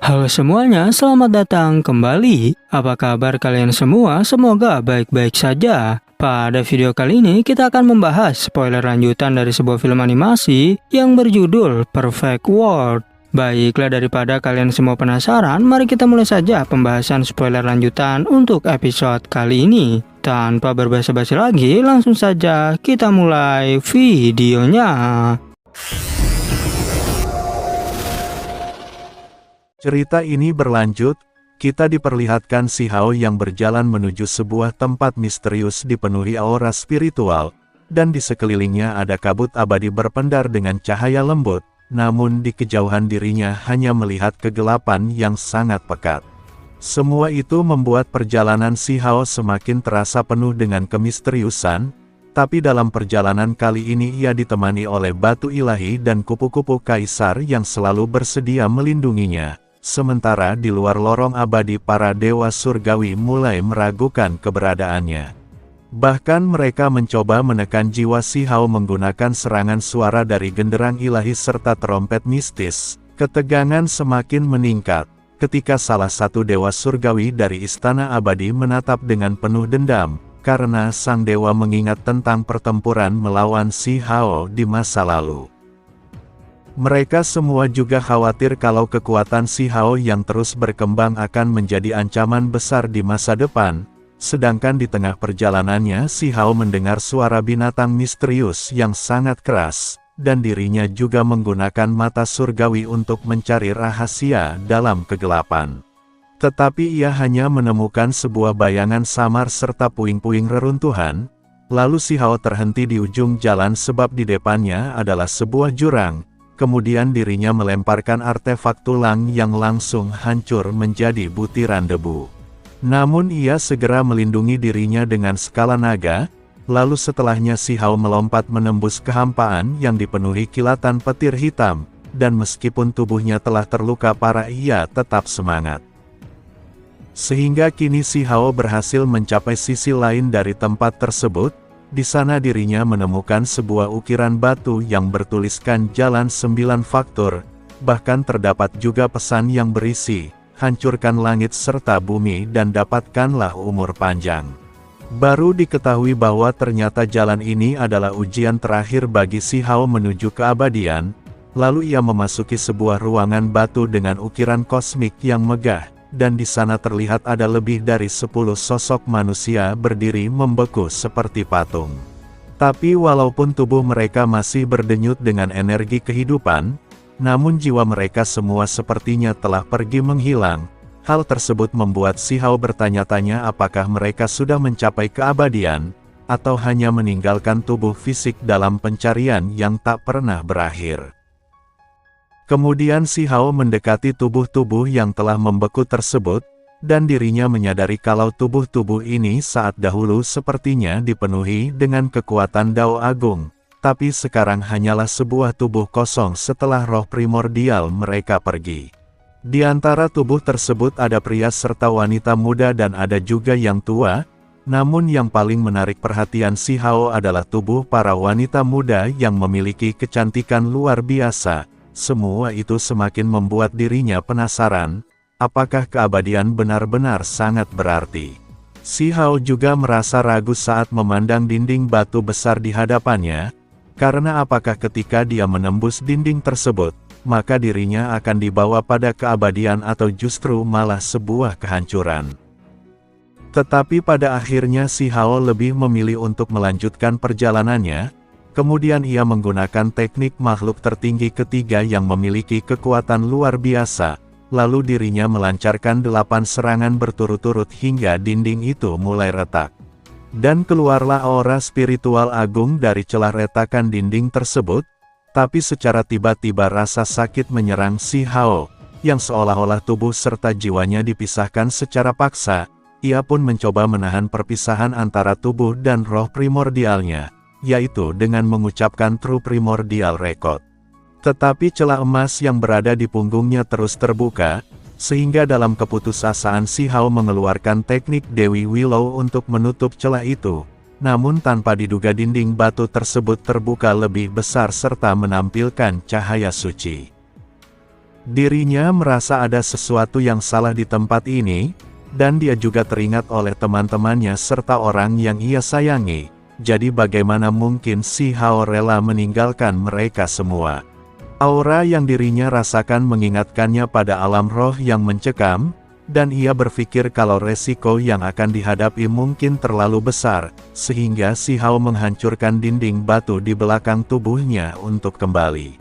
Halo semuanya, selamat datang kembali. Apa kabar kalian semua? Semoga baik-baik saja. Pada video kali ini kita akan membahas spoiler lanjutan dari sebuah film animasi yang berjudul Perfect World. Baiklah, daripada kalian semua penasaran, mari kita mulai saja pembahasan spoiler lanjutan untuk episode kali ini. Tanpa berbasa-basi lagi, langsung saja kita mulai videonya. Cerita ini berlanjut, kita diperlihatkan si Hao yang berjalan menuju sebuah tempat misterius dipenuhi aura spiritual, dan di sekelilingnya ada kabut abadi berpendar dengan cahaya lembut, namun di kejauhan dirinya hanya melihat kegelapan yang sangat pekat. Semua itu membuat perjalanan si Hao semakin terasa penuh dengan kemisteriusan, tapi dalam perjalanan kali ini ia ditemani oleh batu ilahi dan kupu-kupu kaisar yang selalu bersedia melindunginya. Sementara di luar lorong abadi para dewa surgawi mulai meragukan keberadaannya. Bahkan mereka mencoba menekan jiwa si Hao menggunakan serangan suara dari genderang ilahi serta trompet mistis. Ketegangan semakin meningkat, ketika salah satu dewa surgawi dari istana abadi menatap dengan penuh dendam, karena sang dewa mengingat tentang pertempuran melawan si Hao di masa lalu. Mereka semua juga khawatir kalau kekuatan si Hao yang terus berkembang akan menjadi ancaman besar di masa depan, sedangkan di tengah perjalanannya si Hao mendengar suara binatang misterius yang sangat keras, dan dirinya juga menggunakan mata surgawi untuk mencari rahasia dalam kegelapan. Tetapi ia hanya menemukan sebuah bayangan samar serta puing-puing reruntuhan, lalu si Hao terhenti di ujung jalan sebab di depannya adalah sebuah jurang. Kemudian dirinya melemparkan artefak tulang yang langsung hancur menjadi butiran debu. Namun ia segera melindungi dirinya dengan skala naga, lalu setelahnya si Hao melompat menembus kehampaan yang dipenuhi kilatan petir hitam, dan meskipun tubuhnya telah terluka parah ia tetap semangat. Sehingga kini si Hao berhasil mencapai sisi lain dari tempat tersebut. Di sana dirinya menemukan sebuah ukiran batu yang bertuliskan Jalan 9 Faktor, bahkan terdapat juga pesan yang berisi, hancurkan langit serta bumi dan dapatkanlah umur panjang. Baru diketahui bahwa ternyata jalan ini adalah ujian terakhir bagi si Hao menuju keabadian, lalu ia memasuki sebuah ruangan batu dengan ukiran kosmik yang megah. Dan di sana terlihat ada lebih dari 10 sosok manusia berdiri membeku seperti patung. Tapi walaupun tubuh mereka masih berdenyut dengan energi kehidupan, namun jiwa mereka semua sepertinya telah pergi menghilang. Hal tersebut membuat si Hao bertanya-tanya apakah mereka sudah mencapai keabadian, atau hanya meninggalkan tubuh fisik dalam pencarian yang tak pernah berakhir. Kemudian si Hao mendekati tubuh-tubuh yang telah membeku tersebut, dan dirinya menyadari kalau tubuh-tubuh ini saat dahulu sepertinya dipenuhi dengan kekuatan Dao Agung, tapi sekarang hanyalah sebuah tubuh kosong setelah roh primordial mereka pergi. Di antara tubuh tersebut ada pria serta wanita muda dan ada juga yang tua, namun yang paling menarik perhatian si Hao adalah tubuh para wanita muda yang memiliki kecantikan luar biasa. Semua itu semakin membuat dirinya penasaran, apakah keabadian benar-benar sangat berarti. Si Hao juga merasa ragu saat memandang dinding batu besar di hadapannya, karena apakah ketika dia menembus dinding tersebut, maka dirinya akan dibawa pada keabadian atau justru malah sebuah kehancuran. Tetapi pada akhirnya si Hao lebih memilih untuk melanjutkan perjalanannya. Kemudian ia menggunakan teknik makhluk tertinggi ketiga yang memiliki kekuatan luar biasa, lalu dirinya melancarkan 8 serangan berturut-turut hingga dinding itu mulai retak. Dan keluarlah aura spiritual agung dari celah retakan dinding tersebut, tapi secara tiba-tiba rasa sakit menyerang si Hao, yang seolah-olah tubuh serta jiwanya dipisahkan secara paksa. Ia pun mencoba menahan perpisahan antara tubuh dan roh primordialnya, yaitu dengan mengucapkan True Primordial Record. Tetapi celah emas yang berada di punggungnya terus terbuka, sehingga dalam keputusasaan si Hao mengeluarkan teknik Dewi Willow untuk menutup celah itu, namun tanpa diduga dinding batu tersebut terbuka lebih besar serta menampilkan cahaya suci. Dirinya merasa ada sesuatu yang salah di tempat ini, dan dia juga teringat oleh teman-temannya serta orang yang ia sayangi. Jadi bagaimana mungkin si Hao rela meninggalkan mereka semua? Aura yang dirinya rasakan mengingatkannya pada alam roh yang mencekam, dan ia berpikir kalau resiko yang akan dihadapi mungkin terlalu besar, sehingga si Hao menghancurkan dinding batu di belakang tubuhnya untuk kembali.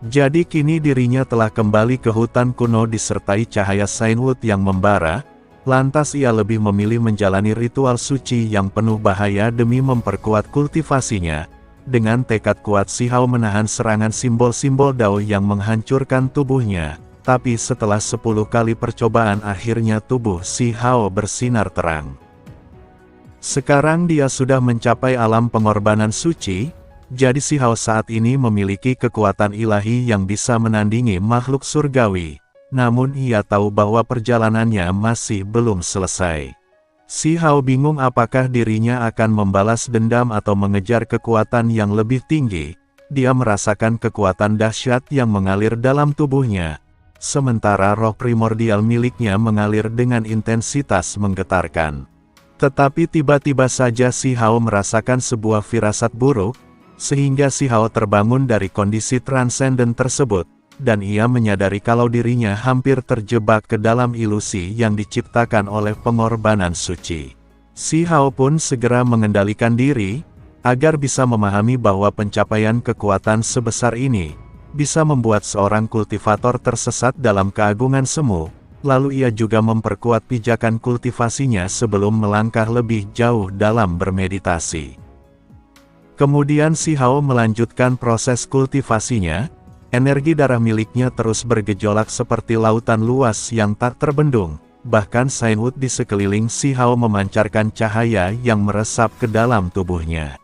Jadi kini dirinya telah kembali ke hutan kuno disertai cahaya Sainwood yang membara, lantas ia lebih memilih menjalani ritual suci yang penuh bahaya demi memperkuat kultivasinya. Dengan tekad kuat si Hao menahan serangan simbol-simbol Dao yang menghancurkan tubuhnya, tapi setelah 10 kali percobaan akhirnya tubuh si Hao bersinar terang. Sekarang dia sudah mencapai alam pengorbanan suci, jadi si Hao saat ini memiliki kekuatan ilahi yang bisa menandingi makhluk surgawi. Namun ia tahu bahwa perjalanannya masih belum selesai. Si Hao bingung apakah dirinya akan membalas dendam atau mengejar kekuatan yang lebih tinggi. Dia merasakan kekuatan dahsyat yang mengalir dalam tubuhnya, sementara roh primordial miliknya mengalir dengan intensitas menggetarkan. Tetapi tiba-tiba saja si Hao merasakan sebuah firasat buruk, sehingga si Hao terbangun dari kondisi transenden tersebut, dan ia menyadari kalau dirinya hampir terjebak ke dalam ilusi yang diciptakan oleh pengorbanan suci. Si Hao pun segera mengendalikan diri, agar bisa memahami bahwa pencapaian kekuatan sebesar ini, bisa membuat seorang kultivator tersesat dalam keagungan semu, lalu ia juga memperkuat pijakan kultivasinya sebelum melangkah lebih jauh dalam bermeditasi. Kemudian si Hao melanjutkan proses kultivasinya. Energi darah miliknya terus bergejolak seperti lautan luas yang tak terbendung, bahkan Sainwood di sekeliling si Hao memancarkan cahaya yang meresap ke dalam tubuhnya.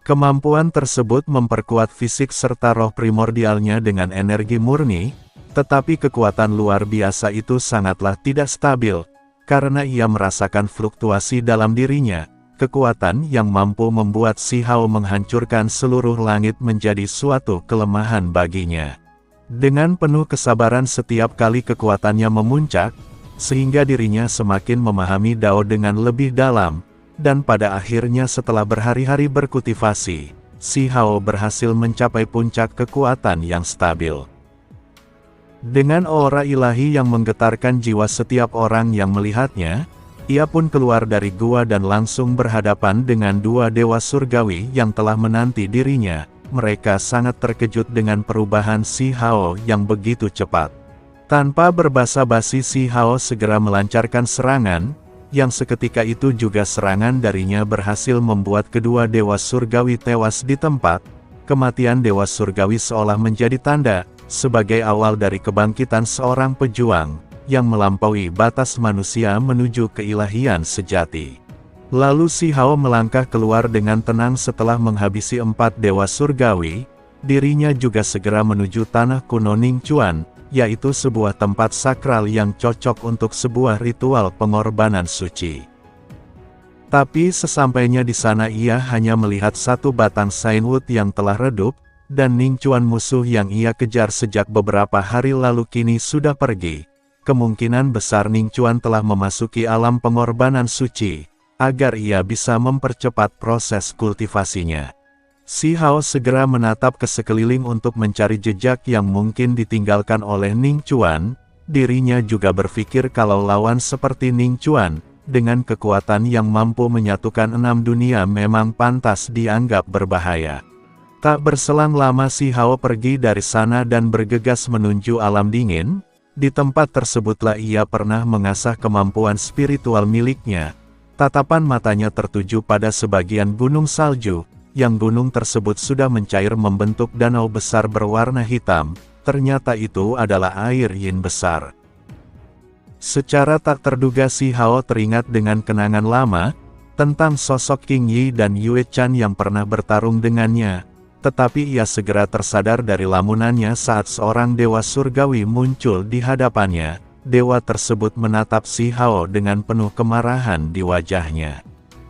Kemampuan tersebut memperkuat fisik serta roh primordialnya dengan energi murni, tetapi kekuatan luar biasa itu sangatlah tidak stabil, karena ia merasakan fluktuasi dalam dirinya. Kekuatan yang mampu membuat si Hao menghancurkan seluruh langit menjadi suatu kelemahan baginya. Dengan penuh kesabaran setiap kali kekuatannya memuncak, sehingga dirinya semakin memahami Dao dengan lebih dalam, dan pada akhirnya setelah berhari-hari berkultivasi, si Hao berhasil mencapai puncak kekuatan yang stabil. Dengan aura ilahi yang menggetarkan jiwa setiap orang yang melihatnya, ia pun keluar dari gua dan langsung berhadapan dengan dua dewa surgawi yang telah menanti dirinya. Mereka sangat terkejut dengan perubahan si Hao yang begitu cepat. Tanpa berbasa-basi si Hao segera melancarkan serangan, yang seketika itu juga serangan darinya berhasil membuat kedua dewa surgawi tewas di tempat. Kematian dewa surgawi seolah menjadi tanda, sebagai awal dari kebangkitan seorang pejuang yang melampaui batas manusia menuju keilahian sejati. Lalu si Hao melangkah keluar dengan tenang setelah menghabisi 4 dewa surgawi, dirinya juga segera menuju tanah kuno Ningchuan, yaitu sebuah tempat sakral yang cocok untuk sebuah ritual pengorbanan suci. Tapi sesampainya di sana ia hanya melihat satu batang Sainwood yang telah redup, dan Ningchuan musuh yang ia kejar sejak beberapa hari lalu kini sudah pergi. Kemungkinan besar Ningchuan telah memasuki alam pengorbanan suci, agar ia bisa mempercepat proses kultivasinya. Si Hao segera menatap ke sekeliling untuk mencari jejak yang mungkin ditinggalkan oleh Ningchuan. Dirinya juga berpikir kalau lawan seperti Ningchuan, dengan kekuatan yang mampu menyatukan 6 dunia memang pantas dianggap berbahaya. Tak berselang lama si Hao pergi dari sana dan bergegas menuju alam dingin. Di tempat tersebutlah ia pernah mengasah kemampuan spiritual miliknya. Tatapan matanya tertuju pada sebagian gunung salju, yang gunung tersebut sudah mencair membentuk danau besar berwarna hitam. Ternyata itu adalah air yin besar. Secara tak terduga si Hao teringat dengan kenangan lama, tentang sosok King Yi dan Yue Chan yang pernah bertarung dengannya. Tetapi ia segera tersadar dari lamunannya saat seorang dewa surgawi muncul di hadapannya. Dewa tersebut menatap si Hao dengan penuh kemarahan di wajahnya.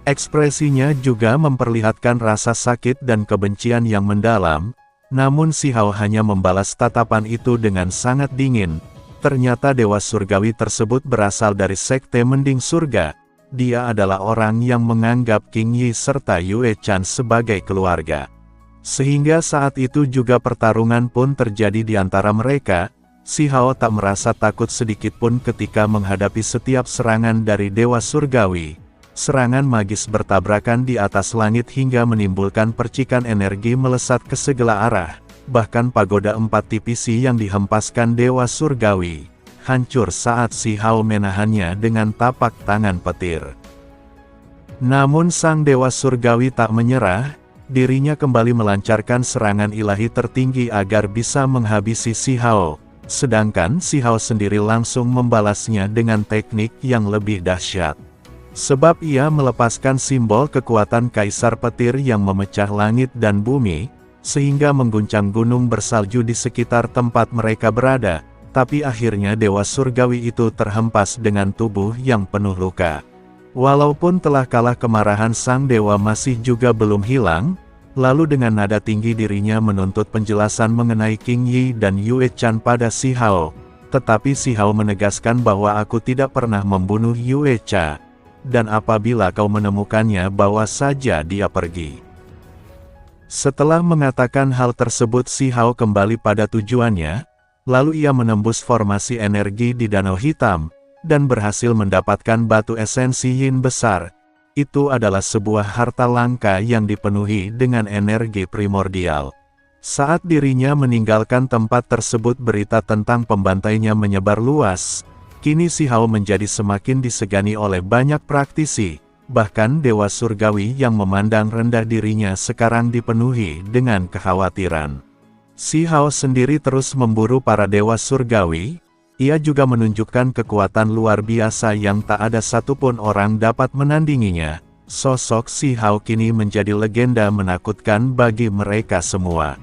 Ekspresinya juga memperlihatkan rasa sakit dan kebencian yang mendalam. Namun Si Hao hanya membalas tatapan itu dengan sangat dingin. Ternyata Dewa Surgawi tersebut berasal dari Sekte Mending Surga. Dia adalah orang yang menganggap King Yi serta Yue Chan sebagai keluarga. Sehingga saat itu juga pertarungan pun terjadi di antara mereka. Si Hao tak merasa takut sedikit pun ketika menghadapi setiap serangan dari Dewa Surgawi. Serangan magis bertabrakan di atas langit hingga menimbulkan percikan energi melesat ke segala arah. Bahkan pagoda 4 TPC yang dihempaskan Dewa Surgawi hancur saat Si Hao menahannya dengan tapak tangan petir. Namun sang Dewa Surgawi tak menyerah, dirinya kembali melancarkan serangan ilahi tertinggi agar bisa menghabisi Si Hao. Sedangkan Si Hao sendiri langsung membalasnya dengan teknik yang lebih dahsyat. Sebab ia melepaskan simbol kekuatan Kaisar Petir yang memecah langit dan bumi, sehingga mengguncang gunung bersalju di sekitar tempat mereka berada, tapi akhirnya Dewa Surgawi itu terhempas dengan tubuh yang penuh luka. Walaupun telah kalah, kemarahan sang dewa masih juga belum hilang, lalu dengan nada tinggi dirinya menuntut penjelasan mengenai King Yi dan Yue Chan pada Si Hao. Tetapi Si Hao menegaskan bahwa aku tidak pernah membunuh Yue Chan. Dan apabila kau menemukannya, bawa saja dia pergi. Setelah mengatakan hal tersebut, Si Hao kembali pada tujuannya, lalu ia menembus formasi energi di Danau Hitam, dan berhasil mendapatkan batu esensi yin besar. Itu adalah sebuah harta langka yang dipenuhi dengan energi primordial. Saat dirinya meninggalkan tempat tersebut, berita tentang pembantainya menyebar luas. Kini Si Hao menjadi semakin disegani oleh banyak praktisi, bahkan Dewa Surgawi yang memandang rendah dirinya sekarang dipenuhi dengan kekhawatiran. Si Hao sendiri terus memburu para Dewa Surgawi, ia juga menunjukkan kekuatan luar biasa yang tak ada satupun orang dapat menandinginya. Sosok Si Hao kini menjadi legenda menakutkan bagi mereka semua.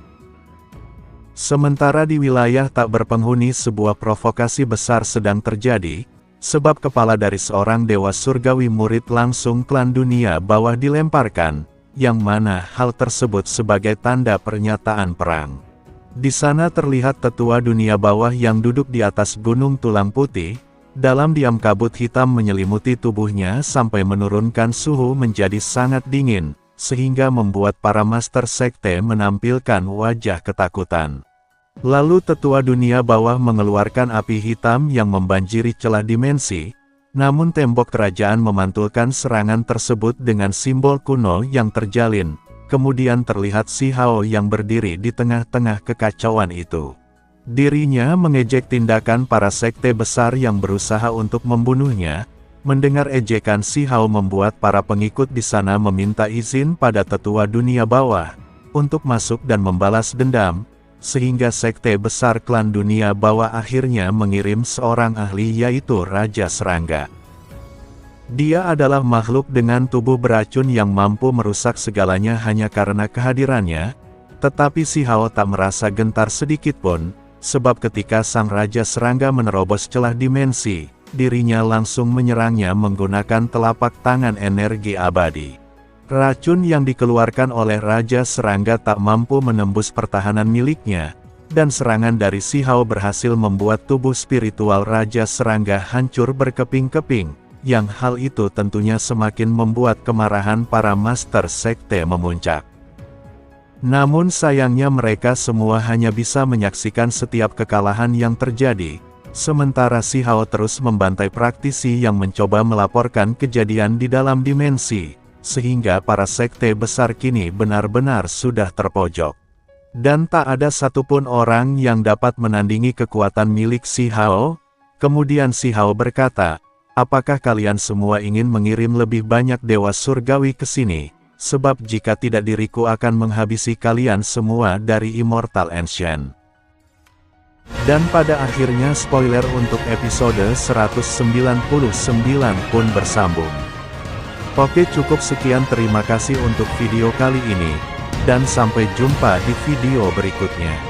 Sementara di wilayah tak berpenghuni, sebuah provokasi besar sedang terjadi, sebab kepala dari seorang Dewa Surgawi murid langsung klan dunia bawah dilemparkan, yang mana hal tersebut sebagai tanda pernyataan perang. Di sana terlihat tetua dunia bawah yang duduk di atas gunung tulang putih, dalam diam kabut hitam menyelimuti tubuhnya sampai menurunkan suhu menjadi sangat dingin, sehingga membuat para master sekte menampilkan wajah ketakutan. Lalu tetua dunia bawah mengeluarkan api hitam yang membanjiri celah dimensi, namun tembok kerajaan memantulkan serangan tersebut dengan simbol kuno yang terjalin. Kemudian terlihat Si Hao yang berdiri di tengah-tengah kekacauan itu. Dirinya mengejek tindakan para sekte besar yang berusaha untuk membunuhnya. Mendengar ejekan Si Hao membuat para pengikut di sana meminta izin pada tetua dunia bawah untuk masuk dan membalas dendam. Sehingga sekte besar klan dunia bawah akhirnya mengirim seorang ahli, yaitu Raja Serangga. Dia adalah makhluk dengan tubuh beracun yang mampu merusak segalanya hanya karena kehadirannya, tetapi Si Hao tak merasa gentar sedikitpun, sebab ketika sang Raja Serangga menerobos celah dimensi, dirinya langsung menyerangnya menggunakan telapak tangan energi abadi. Racun yang dikeluarkan oleh Raja Serangga tak mampu menembus pertahanan miliknya, dan serangan dari Si Hao berhasil membuat tubuh spiritual Raja Serangga hancur berkeping-keping, yang hal itu tentunya semakin membuat kemarahan para master sekte memuncak. Namun sayangnya mereka semua hanya bisa menyaksikan setiap kekalahan yang terjadi, sementara Si Hao terus membantai praktisi yang mencoba melaporkan kejadian di dalam dimensi. Sehingga para sekte besar kini benar-benar sudah terpojok. Dan tak ada satupun orang yang dapat menandingi kekuatan milik Si Hao. Kemudian Si Hao berkata, apakah kalian semua ingin mengirim lebih banyak Dewa Surgawi ke sini? Sebab jika tidak, diriku akan menghabisi kalian semua dari Immortal Ancient. Dan pada akhirnya spoiler untuk episode 199 pun bersambung. Oke, cukup sekian, terima kasih untuk video kali ini, dan sampai jumpa di video berikutnya.